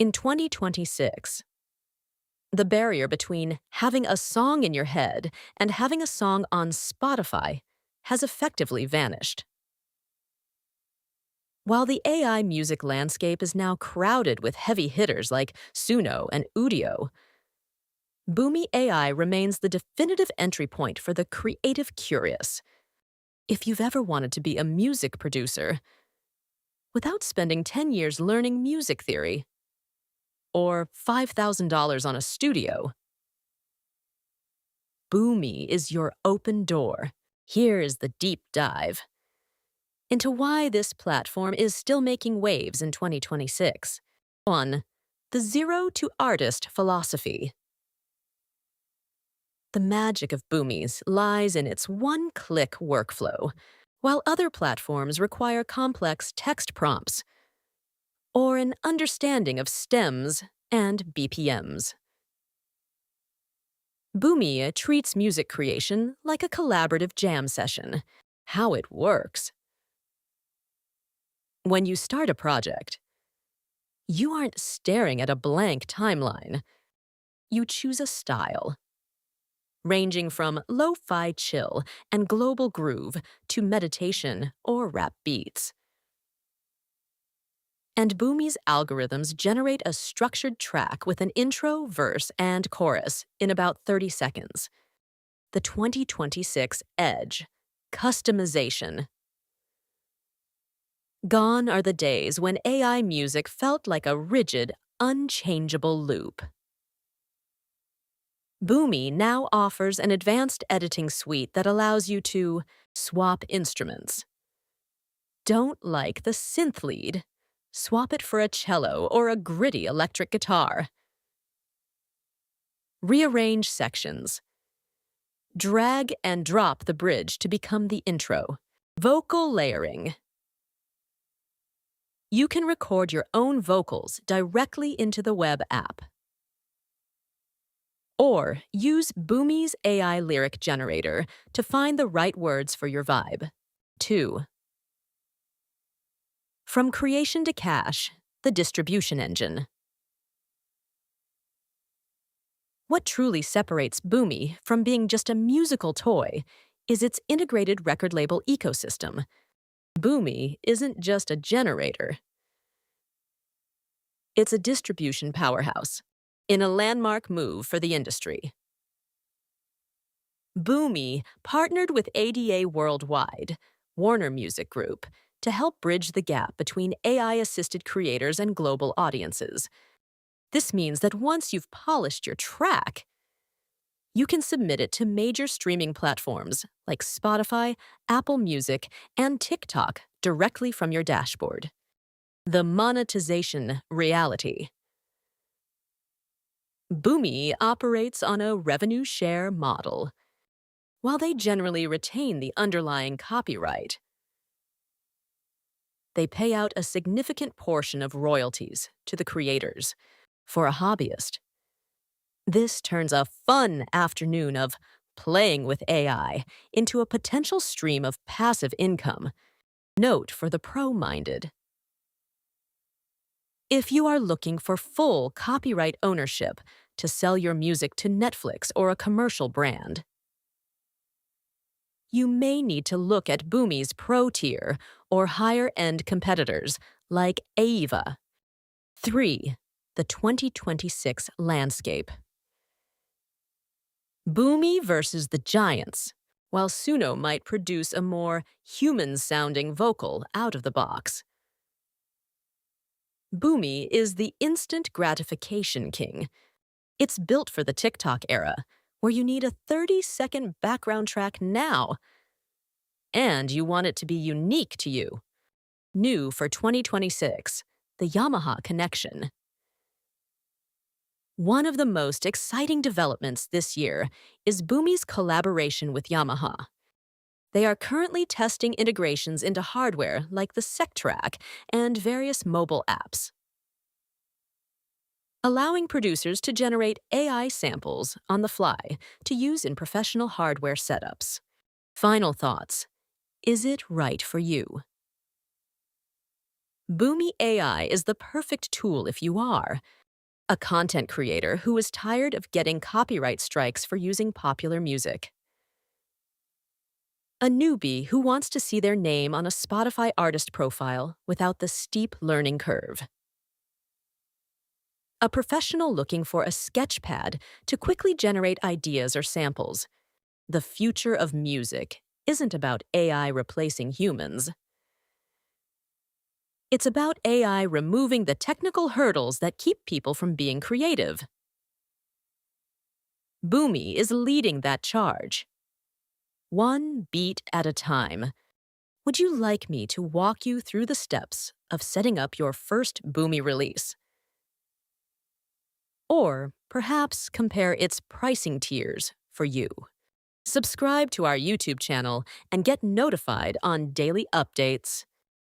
In 2026, the barrier between having a song in your head and having a song on Spotify has effectively vanished. While the AI music landscape is now crowded with heavy hitters like Suno and Udio, Boomy AI remains the definitive entry point for the creative curious. If you've ever wanted to be a music producer without spending 10 years learning music theory, or $5,000 on a studio, Boomy is your open door. Here is the deep dive into why this platform is still making waves in 2026. 1. The zero to artist philosophy. The magic of Boomy's lies in its one-click workflow, while other platforms require complex text prompts or an understanding of stems and BPMs. Boomy treats music creation like a collaborative jam session. How it works. When you start a project, you aren't staring at a blank timeline. You choose a style, ranging from lo-fi chill and global groove to meditation or rap beats. And Boomy's algorithms generate a structured track with an intro, verse, and chorus in about 30 seconds. The 2026 edge: customization. Gone are the days when AI music felt like a rigid, unchangeable loop. Boomy now offers an advanced editing suite that allows you to swap instruments. Don't like the synth lead? Swap it for a cello or a gritty electric guitar. Rearrange sections. Drag and drop the bridge to become the intro. Vocal layering. You can record your own vocals directly into the web app. Or use Boomy's AI lyric generator to find the right words for your vibe. 2. From creation to cash, the distribution engine. What truly separates Boomy from being just a musical toy is its integrated record label ecosystem. Boomy isn't just a generator. It's a distribution powerhouse in a landmark move for the industry. Boomy partnered with ADA Worldwide, Warner Music Group, to help bridge the gap between AI-assisted creators and global audiences. This means that once you've polished your track, you can submit it to major streaming platforms like Spotify, Apple Music, and TikTok directly from your dashboard. The monetization reality. Boomy operates on a revenue share model. While they generally retain the underlying copyright, they pay out a significant portion of royalties to the creators. For a hobbyist, this turns a fun afternoon of playing with AI into a potential stream of passive income. Note for the pro-minded: if you are looking for full copyright ownership to sell your music to Netflix or a commercial brand, you may need to look at Boomy's Pro tier or higher-end competitors like Ava. 3. The 2026 landscape. Boomy versus the giants. While Suno might produce a more human-sounding vocal out of the box, Boomy is the instant gratification king. It's built for the TikTok era, where you need a 30-second background track now, and you want it to be unique to you. New for 2026, the Yamaha connection. One of the most exciting developments this year is Boomy's collaboration with Yamaha. They are currently testing integrations into hardware like the SecTrack and various mobile apps, allowing producers to generate AI samples on the fly to use in professional hardware setups. Final thoughts. Is it right for you? Boomy AI is the perfect tool if you are a content creator who is tired of getting copyright strikes for using popular music, a newbie who wants to see their name on a Spotify artist profile without the steep learning curve, a professional looking for a sketchpad to quickly generate ideas or samples. The future of music isn't about AI replacing humans. It's about AI removing the technical hurdles that keep people from being creative. Boomy is leading that charge, one beat at a time. Would you like me to walk you through the steps of setting up your first Boomy release? Or perhaps compare its pricing tiers for you. Subscribe to our YouTube channel and get notified on daily updates.